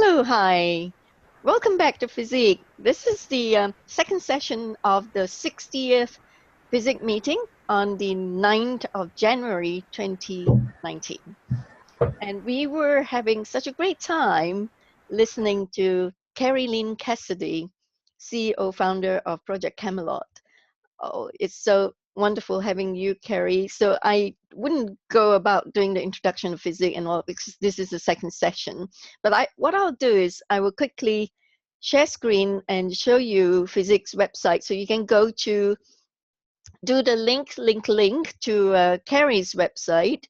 Hello, hi. Welcome back to FESIG. This is the second session of the 60th FESIG meeting on the 9th of January 2019. And we were having such a great time listening to Kerry Cassidy, CEO founder of Project Camelot. Oh, it's so wonderful having you, Kerry. So I wouldn't go about doing the introduction of physics and all because this is the second session. But what I'll do is I will quickly share screen and show you physics website. So you can go to do the link to Kerry's website.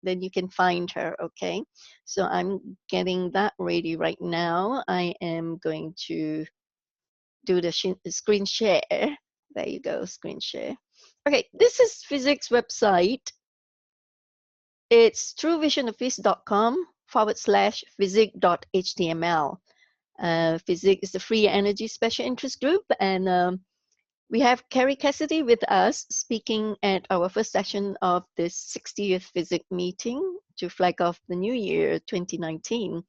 Then you can find her, okay? So I'm getting that ready right now. I am going to do the screen share. There you go, screen share. Okay, this is physics website. It's truevisionofphys.com/physics.html. Physics is a free energy special interest group, and we have Kerry Cassidy with us speaking at our first session of this 60th physics meeting to flag off the new year 2019.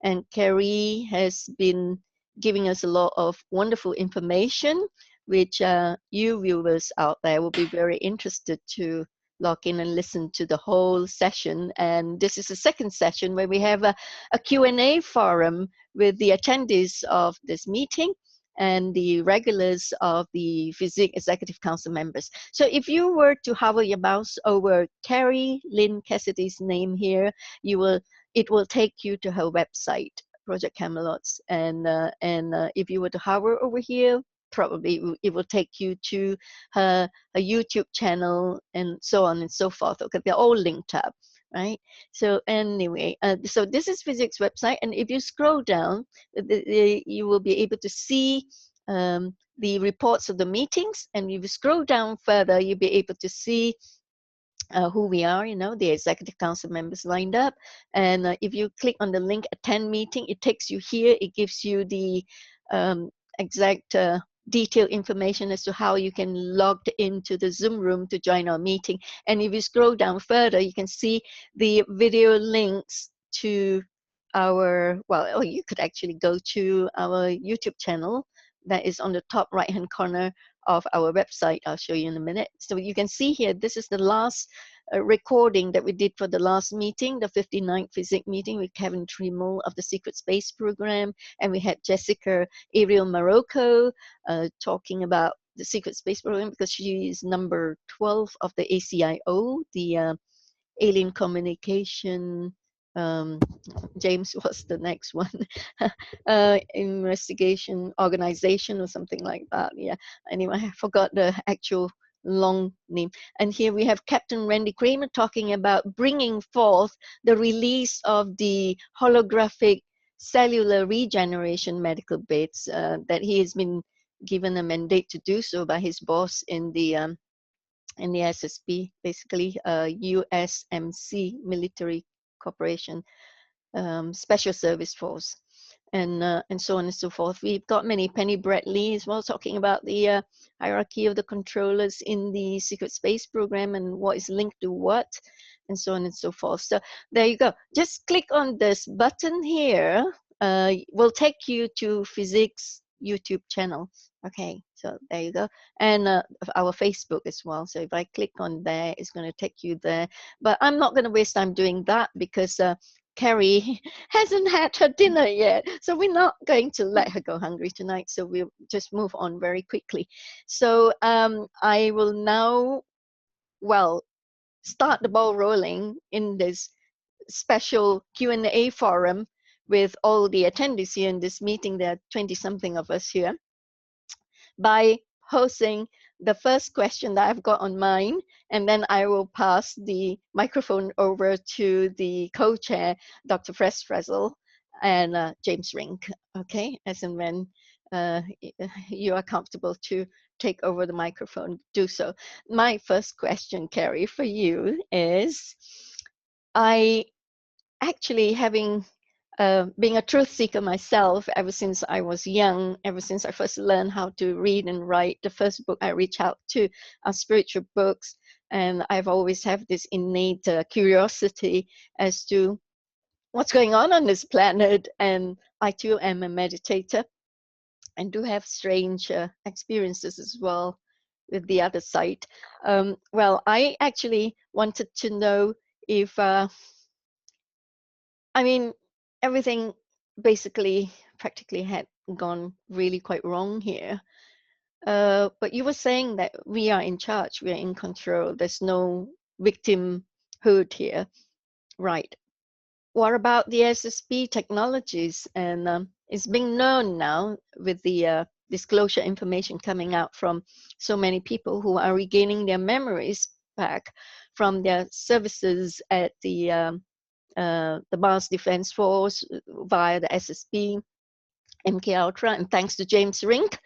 And Kerry has been giving us a lot of wonderful information, which you viewers out there will be very interested to log in and listen to the whole session. And this is the second session where we have a Q&A forum with the attendees of this meeting and the regulars of the FESIG Executive Council members. So if you were to hover your mouse over Kerry Cassidy's name here, it will take you to her website, Project Camelot's, and if you were to hover over here, probably it will take you to her YouTube channel and so on and so forth. Okay, they're all linked up, right? So anyway, so this is physics website, and if you scroll down, you will be able to see the reports of the meetings, and if you scroll down further, you'll be able to see who we are, the executive council members lined up. And if you click on the link attend meeting, it takes you here. It gives you the exact detailed information as to how you can log into the Zoom room to join our meeting. And if you scroll down further, you can see the video links to our, or you could actually go to our YouTube channel that is on the top right hand corner of our website. I'll show you in a minute. So you can see here, this is the last recording that we did for the last meeting, the 59th physics meeting with Kevin Tremel of the Secret Space Program, and we had Jessica Ariel Morocco talking about the Secret Space Program because she is number 12 of the ACIO, the Alien Communication. James was the next one. Investigation organization or something like that. Yeah. Anyway, I forgot the actual long name. And here we have Captain Randy Kramer talking about bringing forth the release of the holographic cellular regeneration medical beds that he has been given a mandate to do so by his boss in the SSP, basically USMC military corporation, special service force, and so on and so forth. We've got many. Penny Bradley as well talking about the hierarchy of the controllers in the secret space program and what is linked to what, and so on and so forth. So there you go. Just click on this button here. Will take you to physics YouTube channel. Okay, so there you go. And our Facebook as well. So if I click on there, it's going to take you there. But I'm not going to waste time doing that because Kerry hasn't had her dinner yet. So we're not going to let her go hungry tonight. So we'll just move on very quickly. So I will now, start the ball rolling in this special Q&A forum with all the attendees here in this meeting. There are 20-something of us here, by posing the first question that I've got on mine, and then I will pass the microphone over to the co-chair, Dr. Fresfrezel and James Rink, okay, as and when you are comfortable to take over the microphone, do so. My first question, Kerry, for you is, I actually being a truth seeker myself ever since I was young, ever since I first learned how to read and write, the first book I reach out to are spiritual books, and I've always had this innate curiosity as to what's going on this planet. And I too am a meditator and do have strange experiences as well with the other side. Well, I actually wanted to know if, I mean, everything basically practically had gone really quite wrong here. But you were saying that we are in charge, we are in control, there's no victimhood here, right? What about the SSP technologies? And it's being known now with the disclosure information coming out from so many people who are regaining their memories back from their services at the Mars Defense Force via the SSP, MK Ultra, and thanks to James Rink,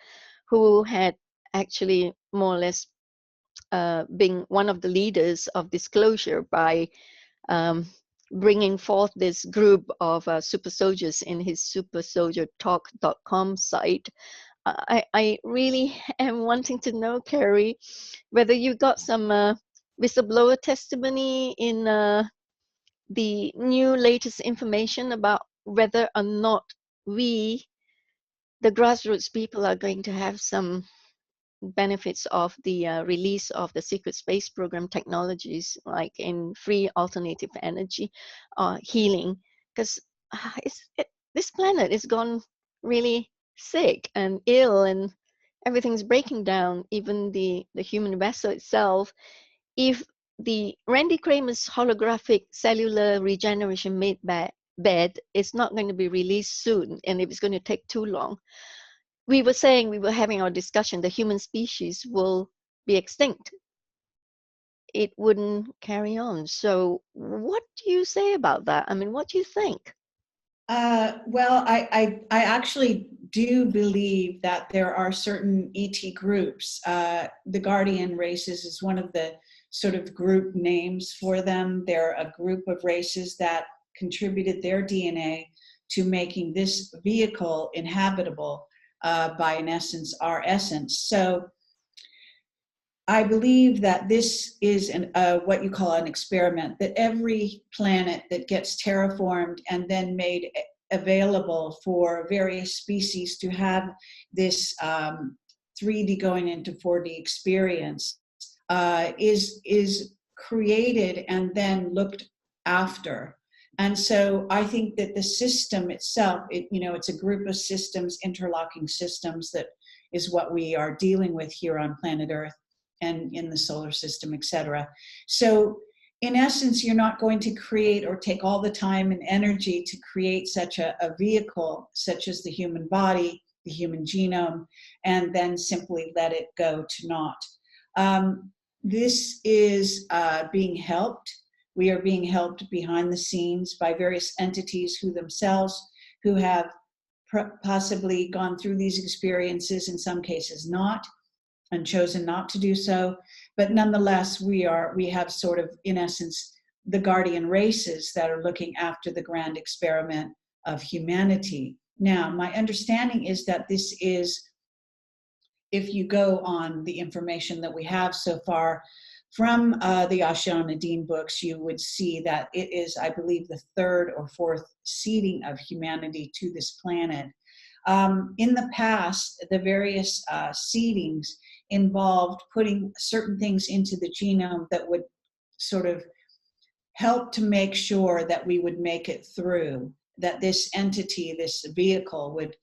who had actually more or less been one of the leaders of disclosure by bringing forth this group of super soldiers in his supersoldiertalk.com site. I really am wanting to know, Kerry, whether you got some whistleblower testimony in the new latest information about whether or not we, the grassroots people, are going to have some benefits of the release of the secret space program technologies, like in free alternative energy or healing, because this planet is gone really sick and ill, and everything's breaking down, even the human vessel itself. If the Randy Kramer's holographic cellular regeneration made bed is not going to be released soon, and if it's going to take too long, we were having our discussion, the human species will be extinct. It wouldn't carry on. So what do you say about that? I mean, what do you think? Well, I actually do believe that there are certain ET groups. The Guardian races is one of the sort of group names for them. They're a group of races that contributed their DNA to making this vehicle inhabitable by, in essence, our essence. So I believe that this is what you call an experiment, that every planet that gets terraformed and then made available for various species to have this 3D going into 4D experience is created and then looked after. And so I think that the system itself, it's a group of systems, interlocking systems, that is what we are dealing with here on planet Earth and in the solar system, etc. So in essence, you're not going to create or take all the time and energy to create such a vehicle, such as the human body, the human genome, and then simply let it go to naught. This is being helped. We are being helped behind the scenes by various entities who have possibly gone through these experiences, in some cases not, and chosen not to do so. But nonetheless, we have sort of, in essence, the guardian races that are looking after the grand experiment of humanity. Now, my understanding is that this is, if you go on the information that we have so far from the Ashana Dean books, you would see that it is, I believe, the third or fourth seeding of humanity to this planet. In the past, the various seedings involved putting certain things into the genome that would sort of help to make sure that we would make it through, that this entity, this vehicle, would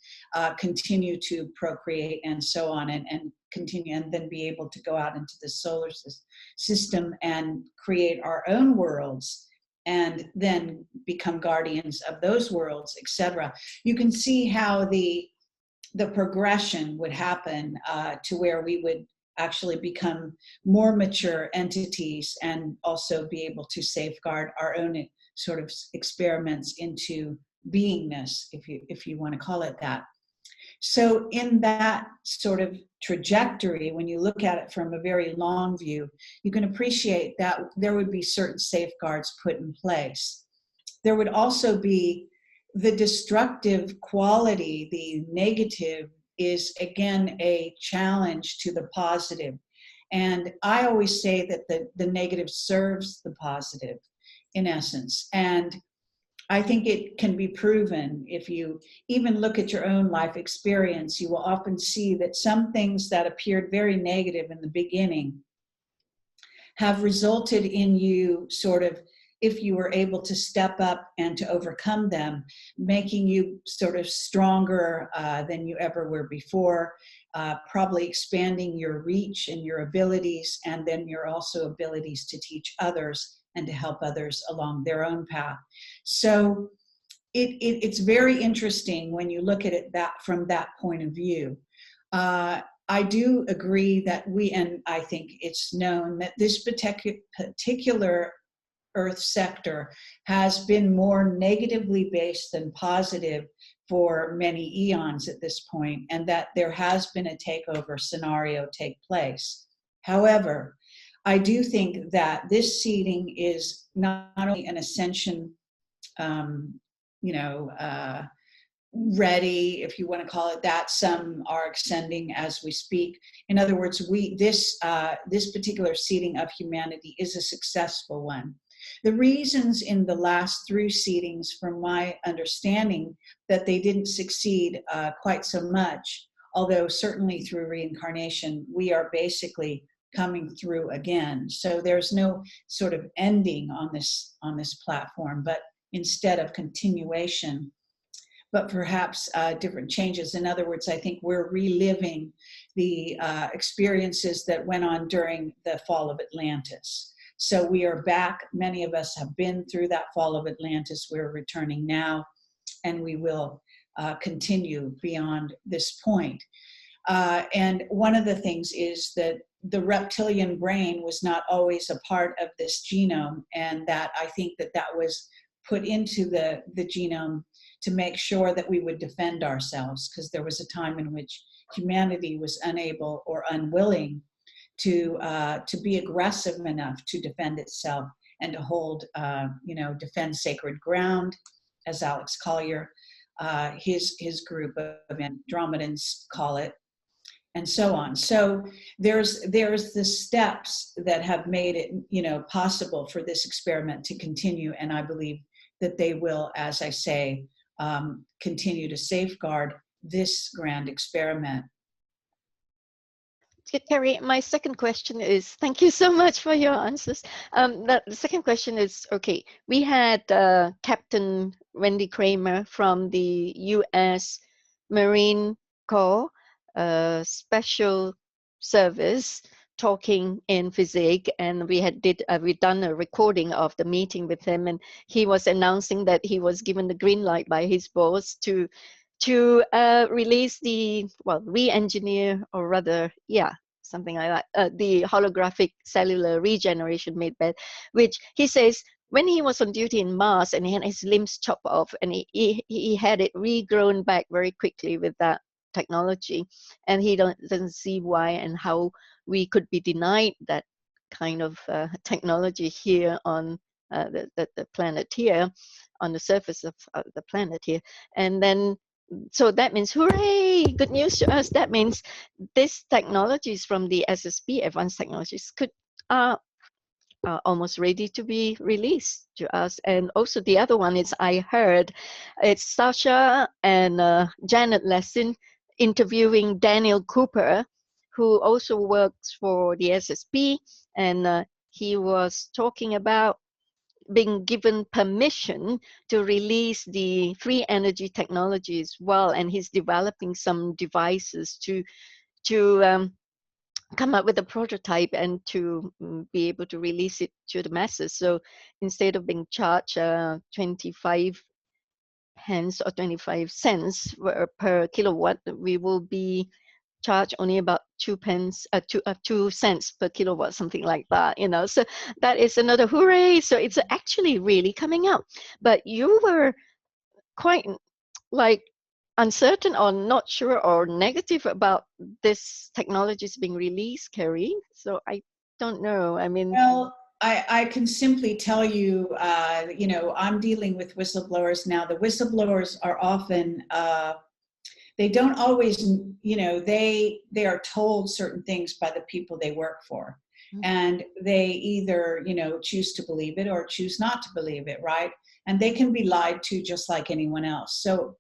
continue to procreate and so on, and continue, and then be able to go out into the solar system and create our own worlds, and then become guardians of those worlds, etc. You can see how the progression would happen to where we would actually become more mature entities and also be able to safeguard our own sort of experiments into beingness, if you want to call it that. So in that sort of trajectory, when you look at it from a very long view, you can appreciate that there would be certain safeguards put in place. There would also be the destructive quality, the negative, is again a challenge to the positive. And I always say that the negative serves the positive, in essence. And I think it can be proven. If you even look at your own life experience, you will often see that some things that appeared very negative in the beginning have resulted in you sort of, if you were able to step up and to overcome them, making you sort of stronger than you ever were before, probably expanding your reach and your abilities, and then your also abilities to teach others and to help others along their own path. So it's very interesting when you look at it from that point of view. I do agree that and I think it's known that this particular Earth sector has been more negatively based than positive for many eons at this point, and that there has been a takeover scenario take place. However, I do think that this seeding is not only an ascension, ready, if you want to call it that. Some are ascending as we speak. In other words, this particular seeding of humanity is a successful one. The reasons in the last thru seedings, from my understanding, that they didn't succeed quite so much, although certainly through reincarnation, we are basically coming through again. So there's no sort of ending on this platform, but instead of continuation, but perhaps different changes. In other words, I think we're reliving the experiences that went on during the fall of Atlantis. So we are back. Many of us have been through that fall of Atlantis. We're returning now, and we will continue beyond this point. And one of the things is that the reptilian brain was not always a part of this genome, and that I think that was put into the genome to make sure that we would defend ourselves, because there was a time in which humanity was unable or unwilling to be aggressive enough to defend itself and to hold, defend sacred ground, as Alex Collier, his group of Andromedans call it, and so on. So there's the steps that have made it, possible for this experiment to continue, and I believe that they will, as I say, continue to safeguard this grand experiment. Kerry, my second question is, thank you so much for your answers. The second question is, okay, we had Captain Wendy Kramer from the U.S. Marine Corps Special Service talking in FESIG, and we done a recording of the meeting with him, and he was announcing that he was given the green light by his boss to release the, re-engineer, or rather, something like that, the holographic cellular regeneration med bed, which he says when he was on duty in Mars and he had his limbs chopped off, and he had it regrown back very quickly with that technology, and he doesn't see why and how we could be denied that kind of technology here on the planet here, on the surface of the planet here. And then, so that means, hooray, good news to us. That means this technologies from the SSP, advanced technologies, are almost ready to be released to us. And also the other one is, I heard it's Sasha and Janet Lessin interviewing Daniel Cooper, who also works for the SSP, and he was talking about being given permission to release the free energy technology as well, and he's developing some devices to come up with a prototype and to be able to release it to the masses. So instead of being charged 25 pence or 25 cents per kilowatt, we will be charged only about 2 cents per kilowatt, something like that, So that is another hooray. So it's actually really coming up. But you were quite uncertain or not sure or negative about this technologies being released, Kerry. So I don't know. I mean, well, I can simply tell you, I'm dealing with whistleblowers now. The whistleblowers are often they don't always, they are told certain things by the people they work for. And they either, choose to believe it or choose not to believe it, right? and they can be lied to just like anyone else. So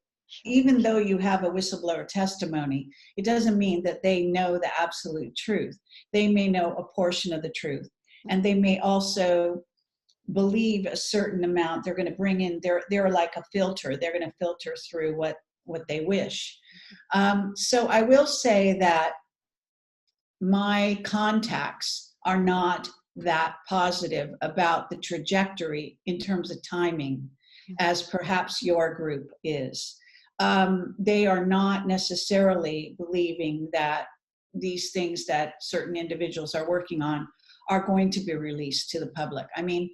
even though you have a whistleblower testimony, it doesn't mean that they know the absolute truth. They may know a portion of the truth, and they may also believe a certain amount. They're going to bring in, they're like a filter. They're going to filter through what they wish. So I will say that my contacts are not that positive about the trajectory in terms of timing as perhaps your group is. They are not necessarily believing that these things that certain individuals are working on are going to be released to the public. I mean,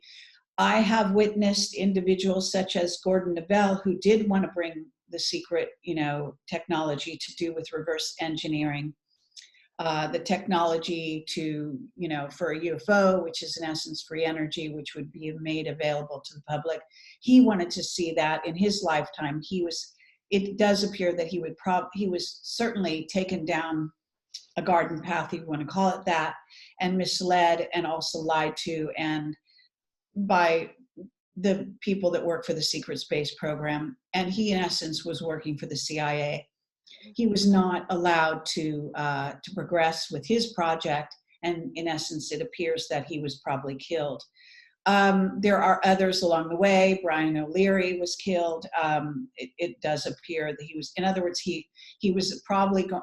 I have witnessed individuals such as Gordon Nebel who did want to bring the secret, technology to do with reverse engineering, the technology to, for a UFO, which is in essence free energy, which would be made available to the public. He wanted to see that in his lifetime. It does appear that he was certainly taken down a garden path, if you want to call it that, and misled and also lied to, and by the people that work for the secret space program. And he, in essence, was working for the CIA. He was not allowed to progress with his project, and in essence, it appears that he was probably killed. There are others along the way. Brian O'Leary was killed. It does appear that he was, in other words, he was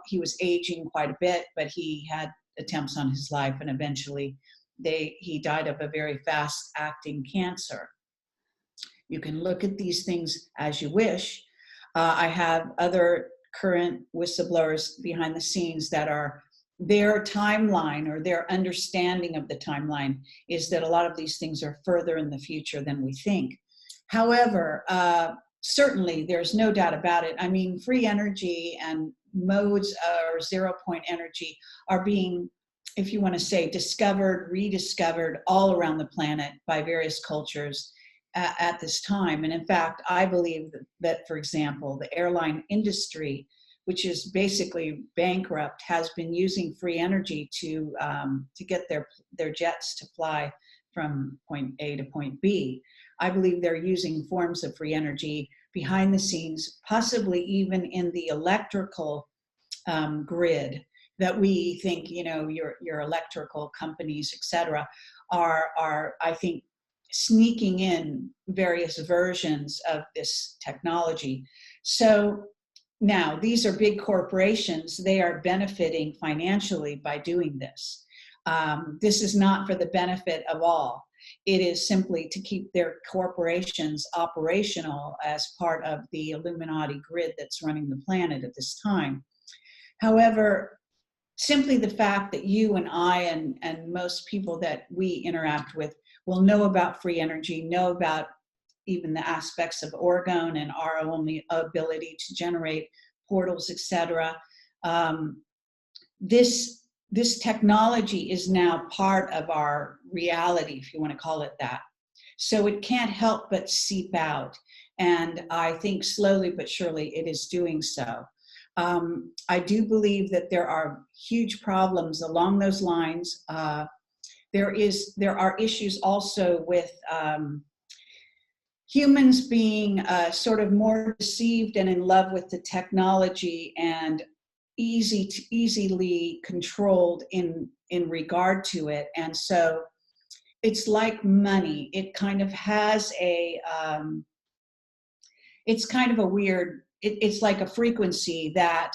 he was aging quite a bit, but he had attempts on his life, and eventually he died of a very fast-acting cancer. You can look at these things as you wish. I have other current whistleblowers behind the scenes that are, their timeline or their understanding of the timeline is that a lot of these things are further in the future than we think. However, certainly there's no doubt about it. I mean, free energy and modes or 0-point energy are being, if you want to say, discovered, rediscovered all around the planet by various cultures at this time. And in fact, I believe that, for example, the airline industry, which is basically bankrupt, has been using free energy to get their jets to fly from point A to point B. I believe they're using forms of free energy behind the scenes, possibly even in the electrical grid that we think, your electrical companies, et cetera, are, I think, sneaking in various versions of this technology. So now these are big corporations. They are benefiting financially by doing this. This is not for the benefit of all. It is simply to keep their corporations operational as part of the Illuminati grid that's running the planet at this time. However, simply the fact that you and I and most people that we interact with will know about free energy, know about even the aspects of orgone and our only ability to generate portals, etc. This technology is now part of our reality, if you want to call it that. So it can't help but seep out. And I think slowly but surely it is doing so. I do believe that there are huge problems along those lines. There are issues also with humans being sort of more deceived and in love with the technology and easily controlled in regard to it. And so it's like money. It kind of has it's kind of a weird, it's like a frequency that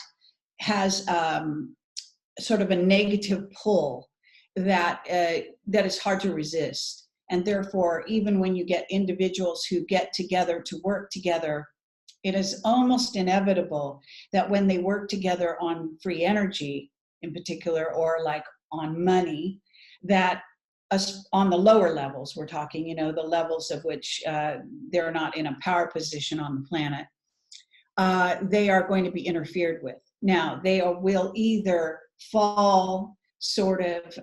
has sort of a negative pull that is hard to resist. And therefore, even when you get individuals who get together to work together, it is almost inevitable that when they work together on free energy in particular, or like on money, that on the lower levels, we're talking, the levels of which they're not in a power position on the planet, they are going to be interfered with. Now, they will either fall sort of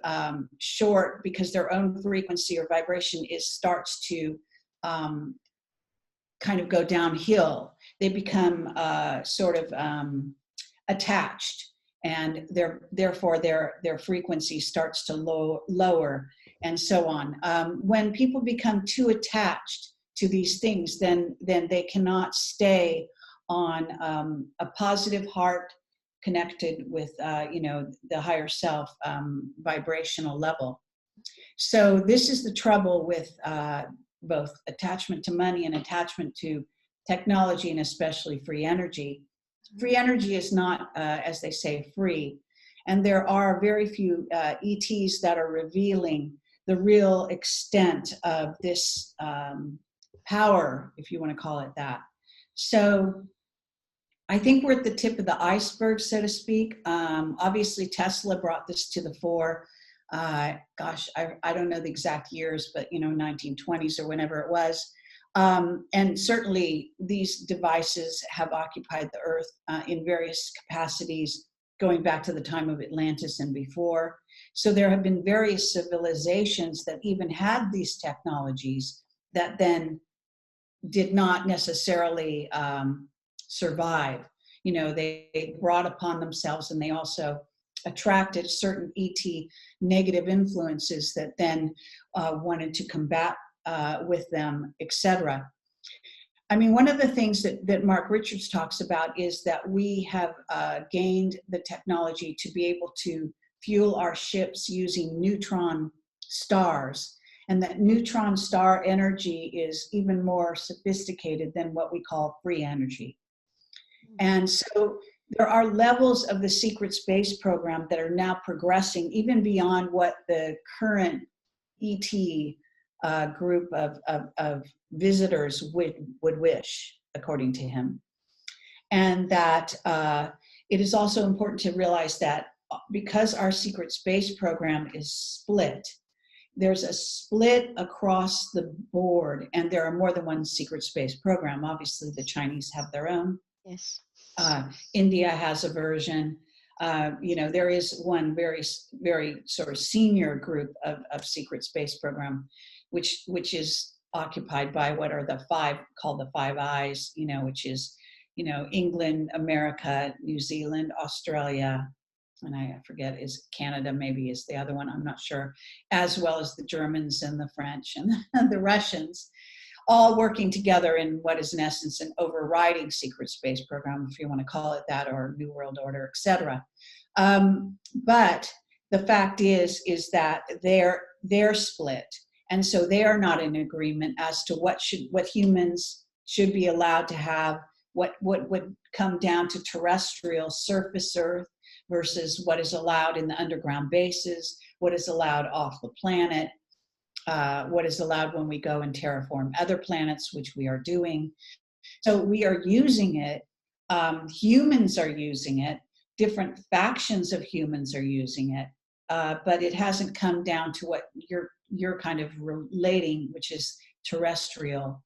short because their own frequency or vibration starts to kind of go downhill. They become sort of attached, and therefore their frequency starts to lower, and so on. When people become too attached to these things, then they cannot stay on a positive heart connected with the higher self vibrational level. So this is the trouble with both attachment to money and attachment to technology, and especially free energy. Free energy is not, as they say, free. And there are very few ETs that are revealing the real extent of this power, if you want to call it that. So I think we're at the tip of the iceberg, so to speak. Obviously, Tesla brought this to the fore. Gosh, I don't know the exact years, but 1920s or whenever it was. And certainly these devices have occupied the earth in various capacities going back to the time of Atlantis and before. So there have been various civilizations that even had these technologies that then did not necessarily survive. They brought upon themselves, and they also attracted certain ET negative influences that then wanted to combat with them, etc. I mean, one of the things that Mark Richards talks about is that we have gained the technology to be able to fuel our ships using neutron stars, and that neutron star energy is even more sophisticated than what we call free energy. And so there are levels of the secret space program that are now progressing even beyond what the current ET group of visitors would wish, according to him. And that it is also important to realize that because our secret space program is split, there's a split across the board, and there are more than one secret space program. Obviously, the Chinese have their own. Yes. India has a version. There is one very, very sort of senior group of secret space program, which is occupied by what are the five, called the Five Eyes, which is, England, America, New Zealand, Australia, and I forget, is Canada maybe is the other one, I'm not sure, as well as the Germans and the French and the Russians, all working together in what is in essence an overriding secret space program, if you want to call it that, or New World Order, etc. But the fact is that they're split, and so they are not in agreement as to what humans should be allowed to have, what would come down to terrestrial surface Earth versus what is allowed in the underground bases, what is allowed off the planet, what is allowed when we go and terraform other planets, which we are doing. So we are using it. Humans are using it. Different factions of humans are using it. But it hasn't come down to what you're kind of relating, which is terrestrial.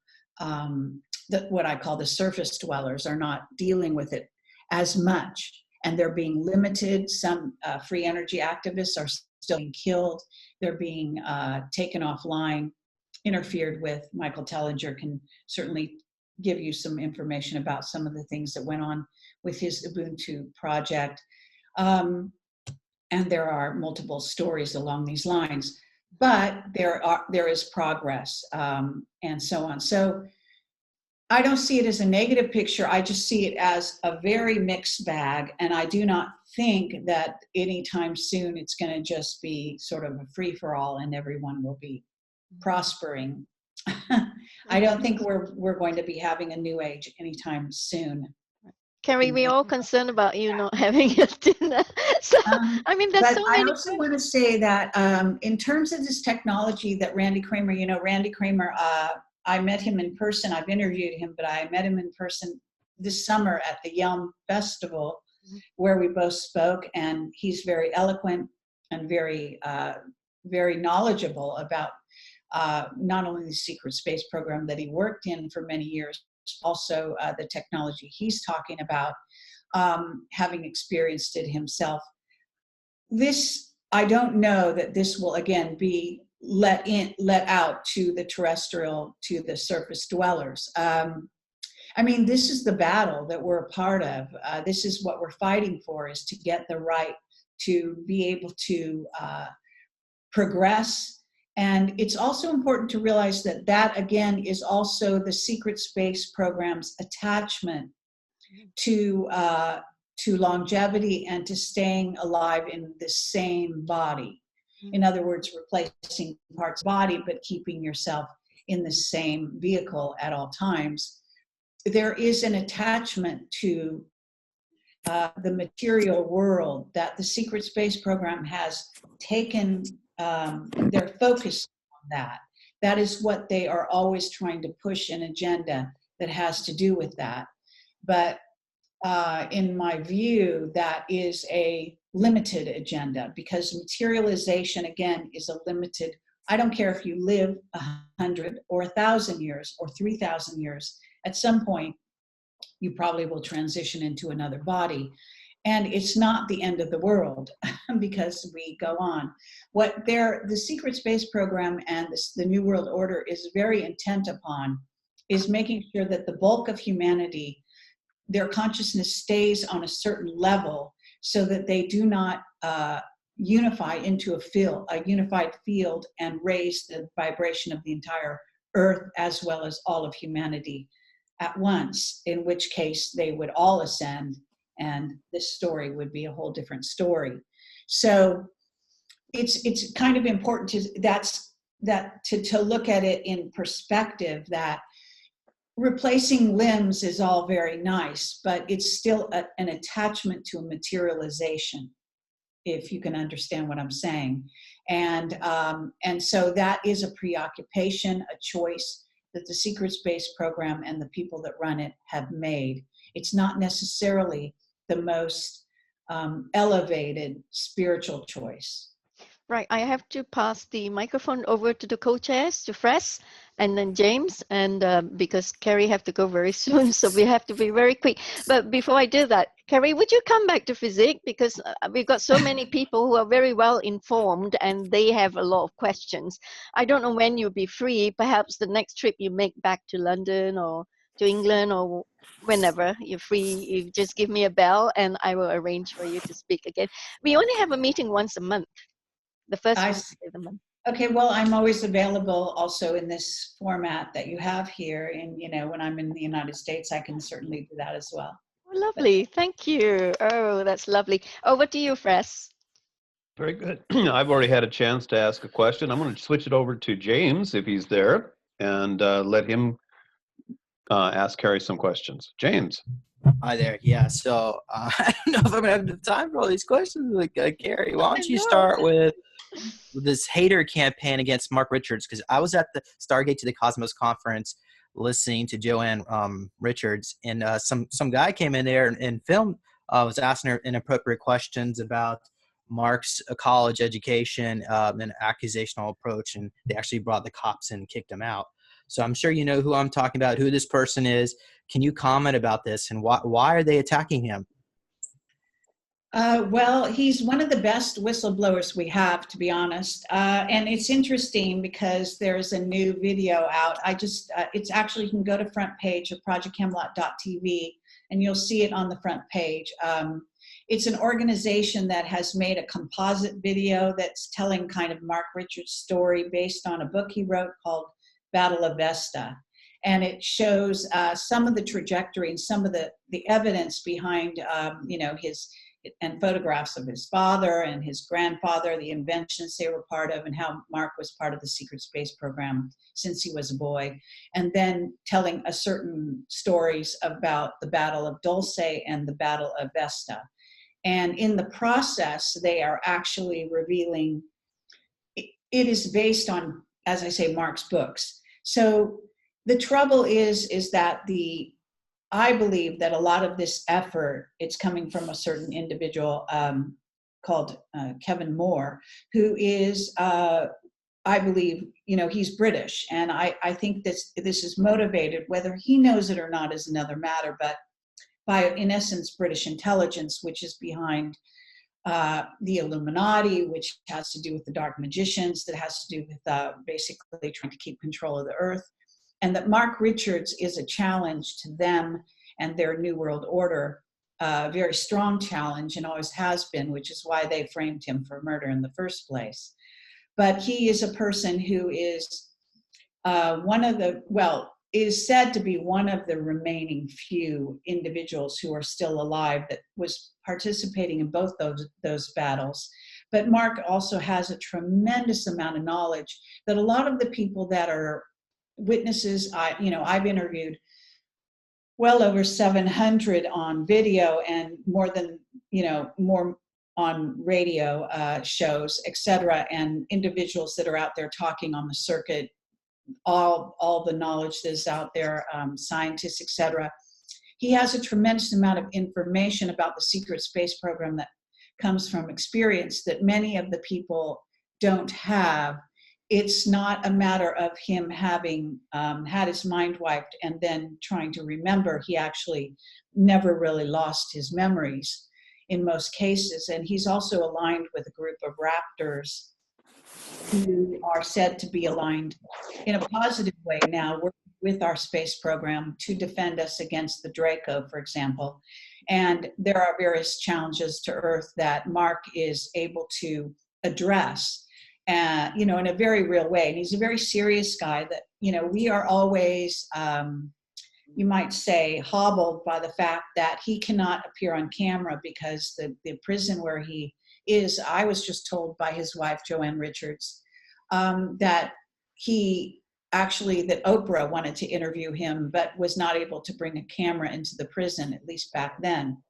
What I call the surface dwellers are not dealing with it as much, and they're being limited. Some free energy activists are still being killed. They're being taken offline, interfered with. Michael Tellinger can certainly give you some information about some of the things that went on with his Ubuntu project. And there are multiple stories along these lines, but there is progress, and so on. So I don't see it as a negative picture. I just see it as a very mixed bag. And I do not think that anytime soon it's going to just be sort of a free-for-all and everyone will be prospering. I don't think we're going to be having a new age anytime soon. Kerry, we're all concerned about you not having your dinner. So, I mean, there's so many. I also want to say that in terms of this technology that Randy Kramer, I met him in person. I've interviewed him, but I met him in person this summer at the Yelm Festival, where we both spoke, and he's very eloquent and very, very knowledgeable about not only the secret space program that he worked in for many years, also the technology he's talking about, having experienced it himself. I don't know that this will again be let out to the terrestrial, to the surface dwellers. I mean, this is the battle that we're a part of. This is what we're fighting for, is to get the right to be able to progress And it's also important to realize that that, again, is also the secret space program's attachment to longevity and to staying alive in the same body. In other words, replacing parts of the body, but keeping yourself in the same vehicle at all times. There is an attachment to the material world that the secret space program has taken their focus on that. That is what they are always trying to push, an agenda that has to do with that. But in my view, that is a limited agenda, because materialization, again, is a limited. I don't care if you live 100 or 1,000 years or 3,000 years. At some point, you probably will transition into another body. And it's not the end of the world because we go on. What the secret space program and the New World Order is very intent upon is making sure that the bulk of humanity, their consciousness stays on a certain level so that they do not unify into a unified field and raise the vibration of the entire earth as well as all of humanity at once, in which case they would all ascend and this story would be a whole different story. So it's kind of important to look at it in perspective, that replacing limbs is all very nice, but it's still an attachment to a materialization, if you can understand what I'm saying. And so that is a preoccupation, a choice that the secret space program and the people that run it have made. It's not necessarily the most elevated spiritual choice. Right, I have to pass the microphone over to the co-chairs, to Fres and then James, and because Kerry have to go very soon, so we have to be very quick. But before I do that, Kerry, would you come back to FESIG? Because we've got so many people who are very well informed and they have a lot of questions. I don't know when you'll be free. Perhaps the next trip you make back to London or to England, or whenever you're free, you just give me a bell and I will arrange for you to speak again. We only have a meeting once a month. The first Wednesday of the month. Okay, well, I'm always available also in this format that you have here. And, when I'm in the United States, I can certainly do that as well. Oh, lovely. Thank you. Oh, that's lovely. Over to you, Fres. Very good. I've already had a chance to ask a question. I'm going to switch it over to James, if he's there, and let him ask Kerry some questions. James. Hi there. Yeah, so I don't know if I'm going to have the time for all these questions. Kerry, why don't you start with this hater campaign against Mark Richards? Because I was at the Stargate to the Cosmos conference listening to Joanne Richards, and some guy came in there and filmed, was asking her inappropriate questions about Mark's college education and accusational approach, and they actually brought the cops in and kicked him out. So I'm sure you know who I'm talking about, who this person is. Can you comment about this, and why are they attacking him? Well, he's one of the best whistleblowers we have, to be honest. And it's interesting because there's a new video out. It's actually, you can go to front page of projectcamelot.tv and you'll see it on the front page. It's an organization that has made a composite video that's telling kind of Mark Richards' story based on a book he wrote called Battle of Vesta. And it shows some of the trajectory and some of the evidence behind, his, and photographs of his father and his grandfather, the inventions they were part of, and how Mark was part of the secret space program since he was a boy. And then telling a certain stories about the Battle of Dulce and the Battle of Vesta. And in the process, they are actually revealing, it is based on, as I say, Mark's books. So the trouble is that I believe that a lot of this effort, it's coming from a certain individual called Kevin Moore, who is, I believe, he's British. And I think this is motivated, whether he knows it or not is another matter, but by, in essence, British intelligence, which is behind the Illuminati, which has to do with the dark magicians, that has to do with basically trying to keep control of the earth. And that Mark Richards is a challenge to them and their New World Order, a very strong challenge, and always has been, which is why they framed him for murder in the first place. but he is a person who is is said to be one of the remaining few individuals who are still alive that was participating in both those battles. But Mark also has a tremendous amount of knowledge that a lot of the people that are witnesses, I've interviewed well over 700 on video and more on radio shows, etc., and individuals that are out there talking on the circuit, all the knowledge that is out there, scientists, etc. He has a tremendous amount of information about the secret space program that comes from experience that many of the people don't have. It's not a matter of him having had his mind wiped and then trying to remember. He actually never really lost his memories in most cases. And he's also aligned with a group of raptors who are said to be aligned in a positive way now with our space program to defend us against the Draco, for example. And there are various challenges to Earth that Mark is able to address, in a very real way. And he's a very serious guy that, we are always, you might say, hobbled by the fact that he cannot appear on camera because the prison where he is, I was just told by his wife, Joanne Richards, that Oprah wanted to interview him, but was not able to bring a camera into the prison, at least back then.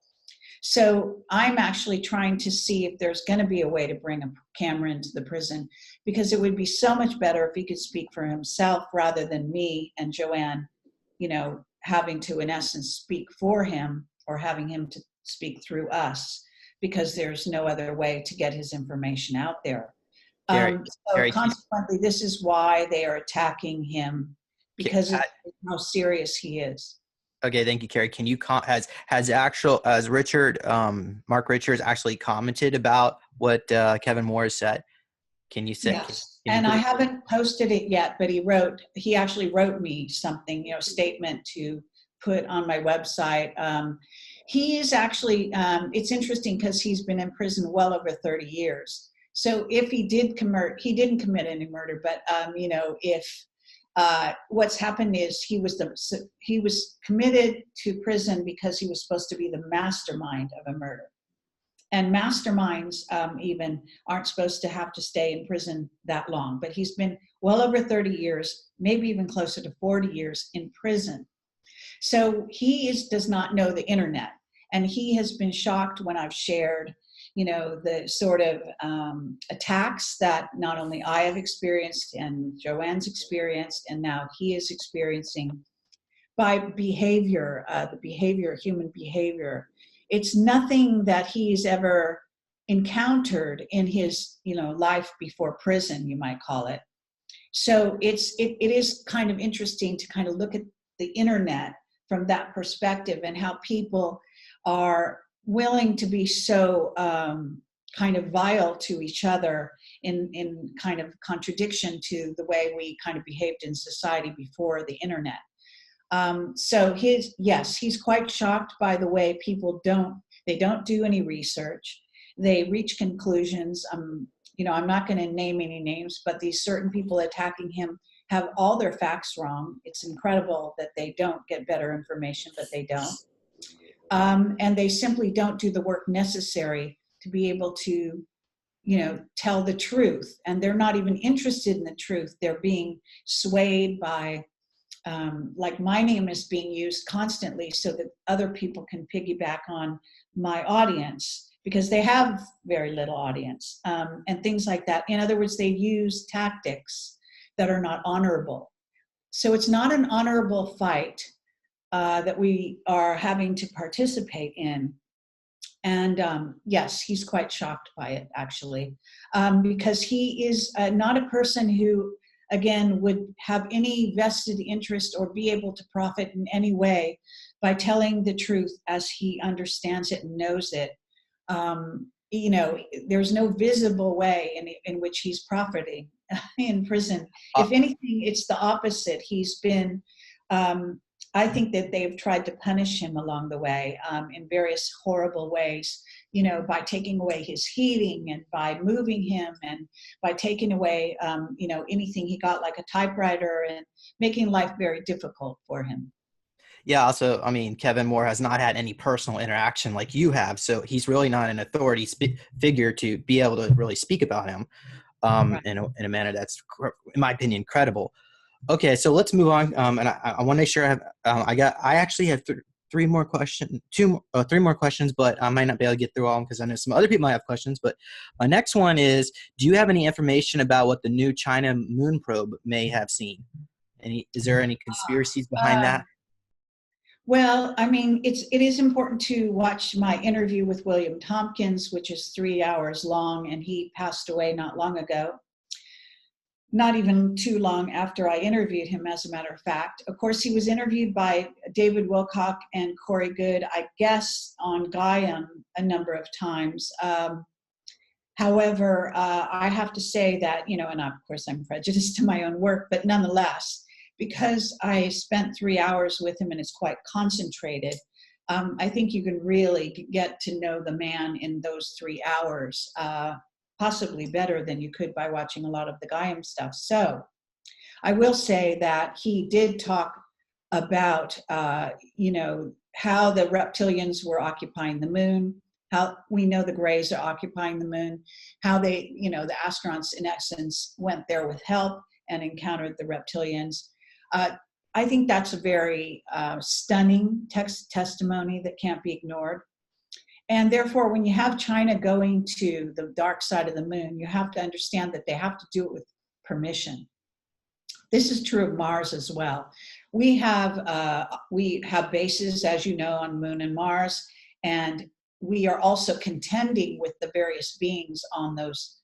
So I'm actually trying to see if there's going to be a way to bring a camera into the prison, because it would be so much better if he could speak for himself rather than me and Joanne, having to, in essence, speak for him or having him to speak through us, because there's no other way to get his information out there. Consequently, this is why they are attacking him, because of how serious he is. Okay, thank you, Kerry. Can you has Mark Richards actually commented about what Kevin Moore has said? Can you say? Yes, and I haven't posted it yet, but he actually wrote me something, statement to put on my website. He is actually, it's interesting because he's been in prison well over 30 years. So if he didn't commit any murder, but if what's happened is he was committed to prison because he was supposed to be the mastermind of a murder. And masterminds even aren't supposed to have to stay in prison that long. But he's been well over 30 years, maybe even closer to 40 years in prison. So he does not know the internet. And he has been shocked when I've shared, the sort of attacks that not only I have experienced and Joanne's experienced, and now he is experiencing by behavior, human behavior. It's nothing that he's ever encountered in his, life before prison, you might call it. So it is kind of interesting to kind of look at the internet from that perspective, and how people are willing to be so kind of vile to each other in kind of contradiction to the way we kind of behaved in society before the internet. So he's quite shocked by the way people don't do any research. They reach conclusions. I'm not going to name any names, but these certain people attacking him have all their facts wrong. It's incredible that they don't get better information, but they don't. And they simply don't do the work necessary to be able to, tell the truth. And they're not even interested in the truth. They're being swayed by, like my name is being used constantly so that other people can piggyback on my audience, because they have very little audience, and things like that. In other words, they use tactics that are not honorable. So it's not an honorable fight that we are having to participate in. And yes, he's quite shocked by it, actually, because he is not a person who, again, would have any vested interest or be able to profit in any way by telling the truth as he understands it and knows it. There's no visible way in which he's profiting in prison. If anything, it's the opposite. He's been I think that they've tried to punish him along the way in various horrible ways, you know, by taking away his heating and by moving him and by taking away, you know, anything he got like a typewriter and making life very difficult for him. Yeah. Also, I mean, Kevin Moore has not had any personal interaction like you have, so he's really not an authority figure to be able to really speak about him Right. in a manner that's, in my opinion, credible. Okay, so let's move on. And I want to make sure I actually have three more questions, three more questions, but I might not be able to get through all of them because I know some other people might have questions. But my next one is: do you have any information about what the new China moon probe may have seen? Is there any conspiracies behind that? Well, I mean, it is important to watch my interview with William Tompkins, which is 3 hours long, and he passed away not long ago. Not even too long after I interviewed him, as a matter of fact. Of course, he was interviewed by David Wilcock and Corey Goode, I guess, on Gaia a number of times. However, I have to say that, you know, and of course I'm prejudiced to my own work, but nonetheless, because I spent 3 hours with him and it's quite concentrated, I think you can really get to know the man in those 3 hours, possibly better than you could by watching a lot of the Gaia stuff. So I will say that he did talk about, you know, how the reptilians were occupying the moon, how we know the Greys are occupying the moon, how they, you know, the astronauts in essence went there with help and encountered the reptilians. I think that's a very stunning testimony that can't be ignored. And therefore, when you have China going to the dark side of the moon, you have to understand that they have to do it with permission. This is true of Mars as well. We have bases, as you know, on Moon and Mars, and we are also contending with the various beings on those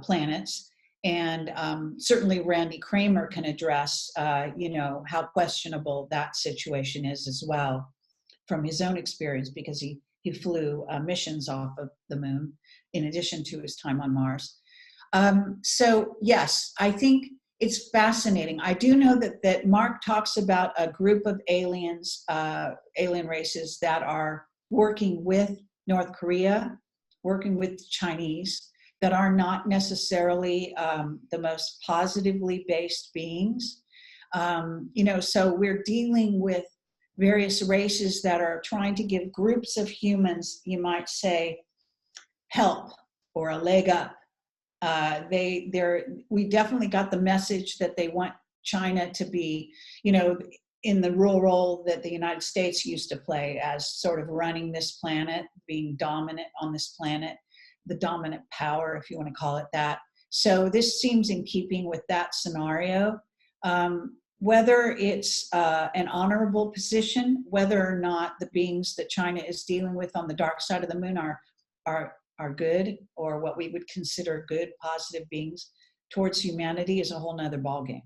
planets. And certainly Randy Kramer can address, you know, how questionable that situation is as well from his own experience, because he flew missions off of the moon in addition to his time on Mars. So yes, I think it's fascinating. I do know that Mark talks about a group of aliens, alien races that are working with North Korea, working with Chinese, that are not necessarily the most positively based beings. You know, so we're dealing with various races that are trying to give groups of humans, you might say, help or a leg up. We definitely got the message that they want China to be, you know, in the role that the United States used to play as sort of running this planet, being dominant on this planet, the dominant power, if you want to call it that. So this seems in keeping with that scenario. Whether it's an honorable position, whether or not the beings that China is dealing with on the dark side of the moon are good, or what we would consider good, positive beings towards humanity, is a whole nother ballgame.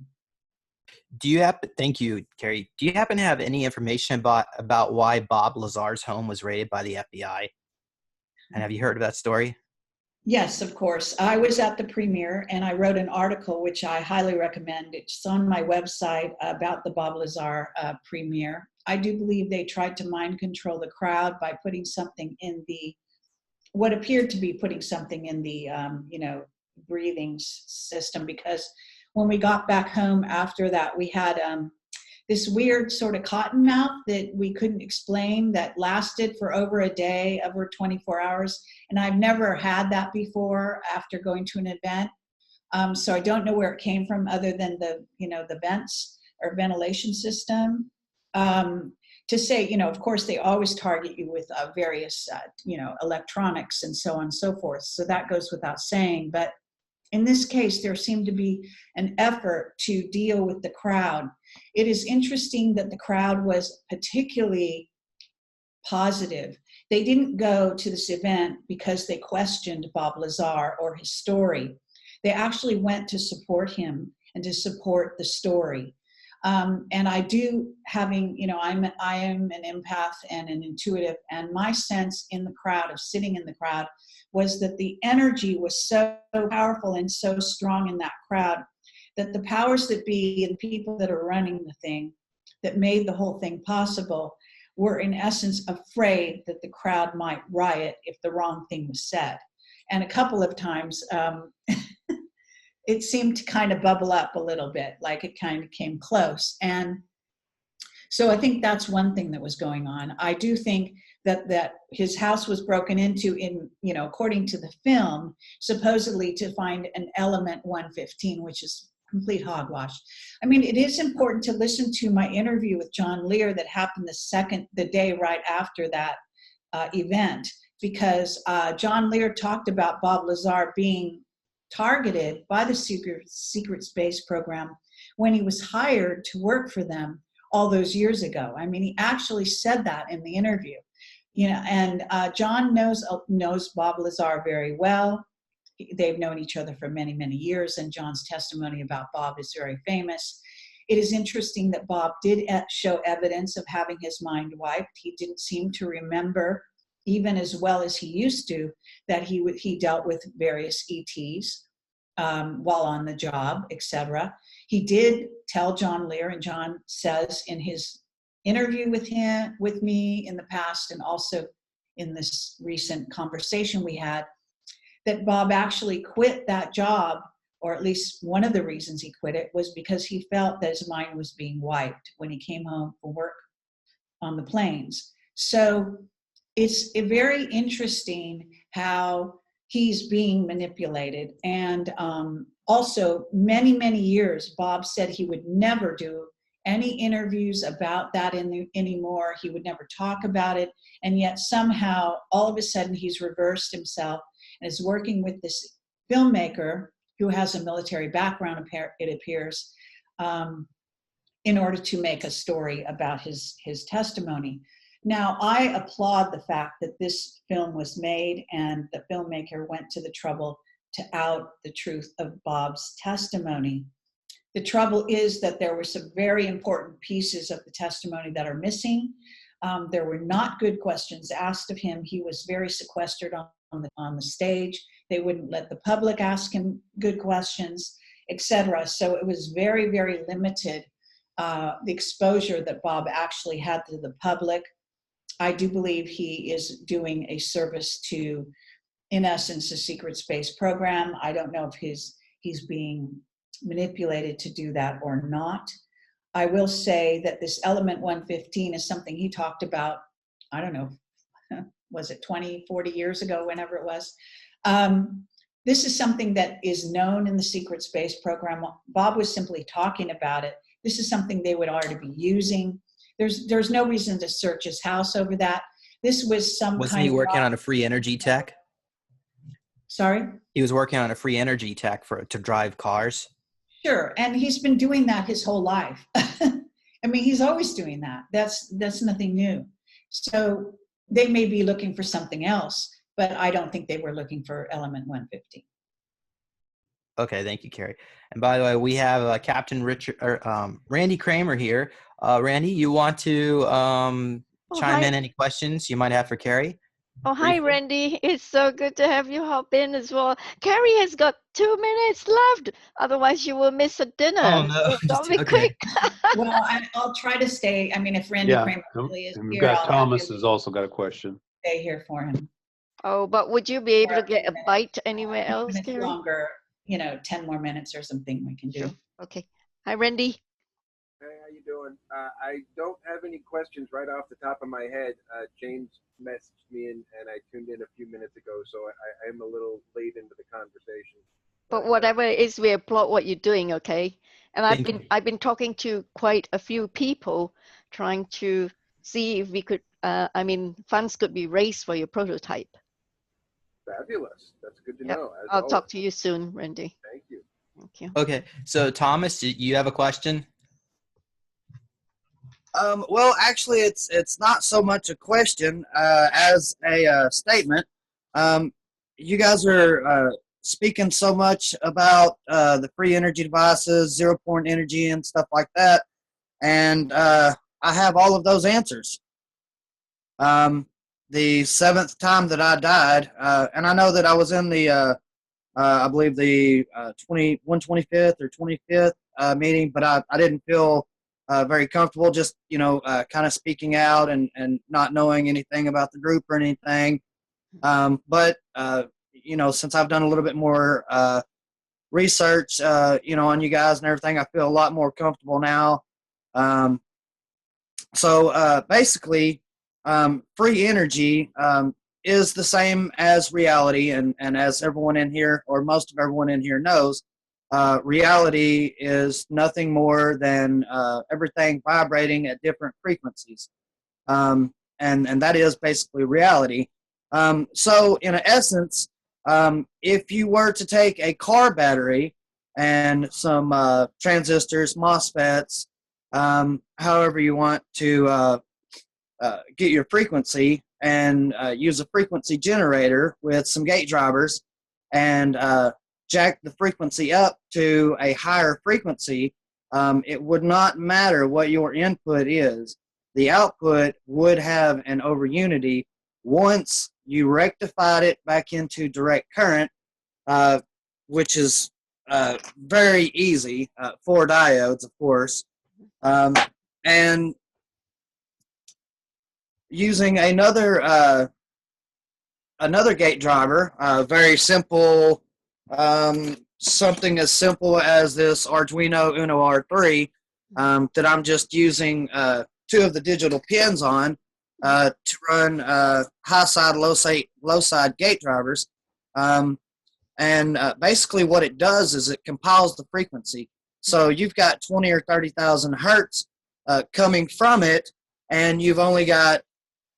Thank you, Kerry. Do you happen to have any information about why Bob Lazar's home was raided by the FBI? And have you heard of that story? Yes, of course. I was at the premiere and I wrote an article, which I highly recommend. It's on my website about the Bob Lazar premiere. I do believe they tried to mind control the crowd by putting something in what appeared to be putting something in the, you know, breathing system, because when we got back home after that, we had this weird sort of cotton mouth that we couldn't explain that lasted for over a day, over 24 hours. And I've never had that before after going to an event. So I don't know where it came from other than the, you know, the vents or ventilation system. To say, you know, of course, they always target you with various, you know, electronics and so on and so forth. So that goes without saying. But in this case, there seemed to be an effort to deal with the crowd. It is interesting that the crowd was particularly positive. They didn't go to this event because they questioned Bob Lazar or his story. They actually went to support him and to support the story. And I do, having, you know, I am an empath and an intuitive, and my sense in the crowd, of sitting in the crowd, was that the energy was so powerful and so strong in that crowd that the powers that be and people that are running the thing that made the whole thing possible were in essence afraid that the crowd might riot if the wrong thing was said. And a couple of times it seemed to kind of bubble up a little bit, like it kind of came close. And so I think that's one thing that was going on. I do think that his house was broken into in, according to the film, supposedly to find an element 115, which is complete hogwash. I mean, it is important to listen to my interview with John Lear that happened the day right after that event, because John Lear talked about Bob Lazar being targeted by the secret space program when he was hired to work for them all those years ago. I mean, he actually said that in the interview, and John knows Bob Lazar very well. They've known each other for many, many years, and John's testimony about Bob is very famous. It is interesting that Bob did show evidence of having his mind wiped. He didn't seem to remember, even as well as he used to, that he dealt with various ETs while on the job, etc. He did tell John Lear, and John says in his interview with me in the past, and also in this recent conversation we had, that Bob actually quit that job, or at least one of the reasons he quit it was because he felt that his mind was being wiped when he came home from work on the planes. So it's very interesting how he's being manipulated. And also, many, many years, Bob said he would never do any interviews about that anymore. He would never talk about it. And yet somehow, all of a sudden, he's reversed himself and is working with this filmmaker who has a military background, it appears, in order to make a story about his testimony. Now, I applaud the fact that this film was made and the filmmaker went to the trouble to out the truth of Bob's testimony. The trouble is that there were some very important pieces of the testimony that are missing. There were not good questions asked of him. He was very sequestered on the stage. They wouldn't let the public ask him good questions, etc. So it was very, very limited, the exposure that Bob actually had to the public. I do believe he is doing a service to, in essence, the secret space program. I don't know if he's being manipulated to do that or not. I will say that this element 115 is something he talked about, I don't know, was it 20, 40 years ago, whenever it was. This is something that is known in the secret space program. Bob was simply talking about it. This is something they would already be using. There's no reason to search his house over that. This was Wasn't he working on a free energy tech? Sorry? He was working on a free energy tech to drive cars. Sure, and he's been doing that his whole life. I mean, he's always doing that. That's nothing new. So they may be looking for something else, but I don't think they were looking for element 115. Okay, thank you, Kerry. And by the way, we have Captain Randy Kramer here. Randy, you want to chime in any questions you might have for Kerry? Oh, hi, Randy. It's so good to have you hop in as well. Carrie has got 2 minutes left. Otherwise, you will miss a dinner. Oh, no. Don't be quick. Well, I'll try to stay. I mean, if Randy Kramer really is and we've here, got Thomas has also got a question. Stay here for him. Oh, but would you be able to get a bite anywhere else, It's Carrie? longer, 10 more minutes or something we can do. Sure. Okay. Hi, Randy. Hey, how you doing? I don't have any questions right off the top of my head. James messaged me and I tuned in a few minutes ago, so I am a little late into the conversation. But whatever it is, we applaud what you're doing, okay? And I've been talking to quite a few people, trying to see if we could, funds could be raised for your prototype. Fabulous. That's good to know. I'll talk to you soon, Randy. Thank you. Thank you. Okay, so Thomas, you have a question? Well, actually, it's not so much a question as a statement. You guys are speaking so much about the free energy devices, 0-point energy, and stuff like that, and I have all of those answers. The 7th time that I died, and I know that I was in the, I believe the 125th or 25th meeting, but I didn't feel very comfortable just, kind of speaking out and not knowing anything about the group or anything. But since I've done a little bit more research, on you guys and everything, I feel a lot more comfortable now. So basically, free energy is the same as reality, and as everyone in here, or most of everyone in here knows, reality is nothing more than everything vibrating at different frequencies. And that is basically reality. So in essence, if you were to take a car battery and some transistors, MOSFETs, however you want to get your frequency, and use a frequency generator with some gate drivers and jack the frequency up to a higher frequency, it would not matter what your input is. The output would have an overunity once you rectified it back into direct current, which is very easy for diodes, of course. And using another gate driver, very simple, something as simple as this Arduino Uno R3 that I'm just using 2 of the digital pins on to run high side, low side gate drivers. And basically what it does is it compiles the frequency. So you've got 20 or 30,000 hertz coming from it, and you've only got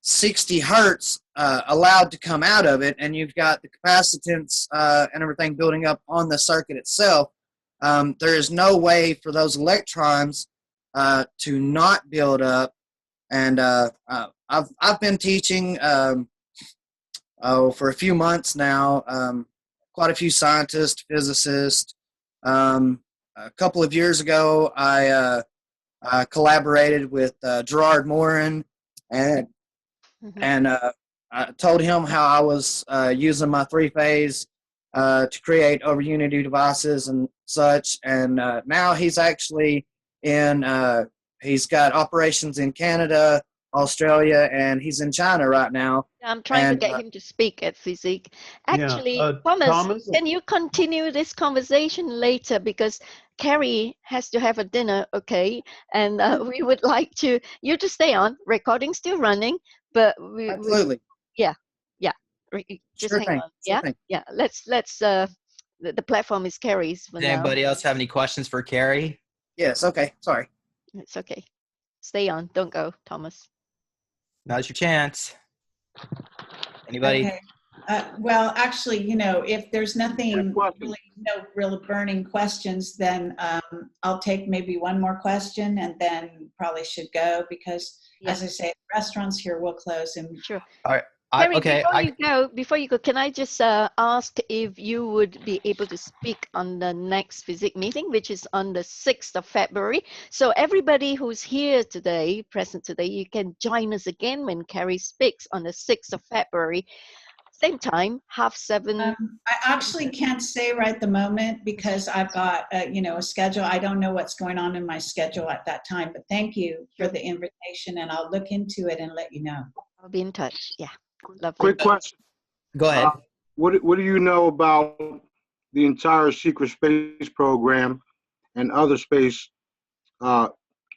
60 hertz allowed to come out of it, and you've got the capacitance and everything building up on the circuit itself. There is no way for those electrons to not build up. And I've been teaching for a few months now, quite a few scientists, physicists. A couple of years ago, I collaborated with Gerard Morin, and I told him how I was using my 3-phase to create over-unity devices and such. And now he's actually he's got operations in Canada, Australia, and he's in China right now. I'm trying to get him to speak at FESIG. Actually, Yeah, Thomas, can you continue this conversation later? Because Kerry has to have a dinner, okay? And we would like you to stay on. Recording's still running, but Absolutely. Just Sure hang thing. on. Sure Yeah, thing. yeah. Let's. The platform is Kerry's for Does now. anybody else have any questions for Kerry? Yes. Okay. Sorry. It's okay. Stay on. Don't go, Thomas. Now's your chance. Anybody? Okay. Well, actually, if there's nothing, no real burning questions, then I'll take maybe one more question and then probably should go because, as I say, restaurants here will close. And sure. All right. Kerry, before you go, can I just ask if you would be able to speak on the next FESIG meeting, which is on the 6th of February. So everybody who's here today, present today, you can join us again when Kerry speaks on the 6th of February. Same time, 7:30. I actually can't say right the moment because I've got a schedule. I don't know what's going on in my schedule at that time, but thank you for the invitation and I'll look into it and let you know. I'll be in touch. Yeah. Lovely. Quick question. Go ahead. What do you know about the entire secret space program and other space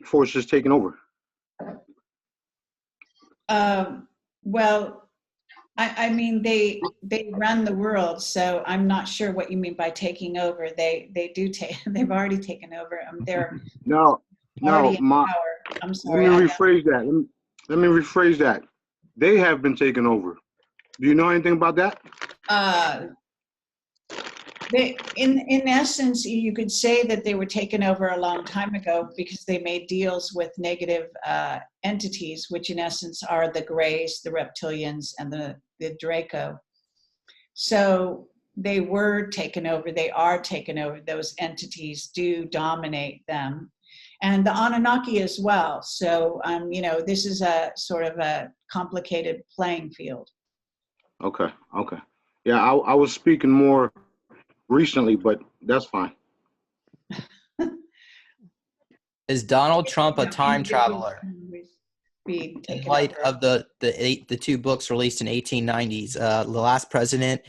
forces taking over? Well, I mean, they run the world, so I'm not sure what you mean by taking over. They do take. They've already taken over. They're already in power. I'm sorry. Let me rephrase that. Let me rephrase that. They have been taken over. Do you know anything about that? In essence, you could say that they were taken over a long time ago because they made deals with negative entities, which in essence are the Greys, the reptilians, and the Draco. So they were taken over. They are taken over. Those entities do dominate them. And the Anunnaki as well. So, this is a sort of a complicated playing field. Okay. Yeah, I was speaking more recently, but that's fine. Is Donald Trump a You know, time individuals traveler? can always be In taken light over. of the two books released in 1890s, The Last President,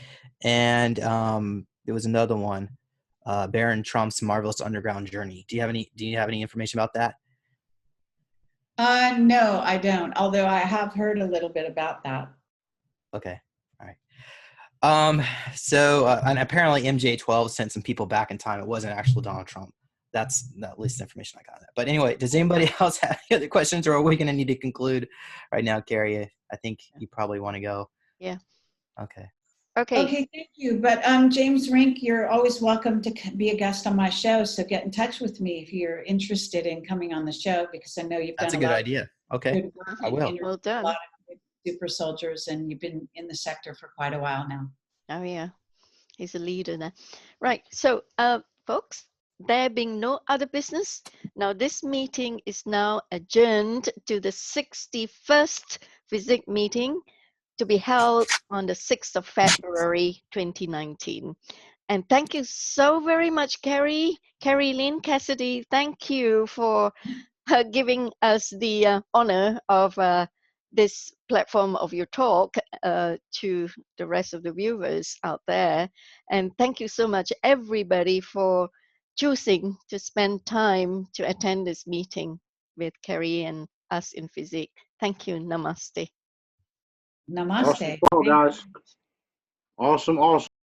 and there was another one, Baron Trump's Marvelous Underground Journey. Do you have any information about that? No, I don't. Although I have heard a little bit about that. Okay. All right. So and apparently MJ12 sent some people back in time. It wasn't actual Donald Trump. That's at least the information I got on that. But anyway, does anybody else have any other questions, or are we going to need to conclude right now, Kerry? I think you probably want to go. Yeah. Okay. Okay. Okay, thank you. But James Rink, you're always welcome to be a guest on my show. So get in touch with me if you're interested in coming on the show, because I know you've That's a done a good lot idea. of Okay. good work I will. and Well a done. lot of good super soldiers, and you've been in the sector for quite a while now. Oh yeah, he's a leader now. Right. So, folks, there being no other business, now this meeting is now adjourned to the 61st FESIG meeting to be held on the 6th of February 2019. And thank you so very much, Kerry Lynn Cassidy. Thank you for giving us the honor of this platform of your talk to the rest of the viewers out there. And thank you so much, everybody, for choosing to spend time to attend this meeting with Kerry and us in FESIG. Thank you. Namaste. Namaste. Awesome, guys. Awesome, awesome.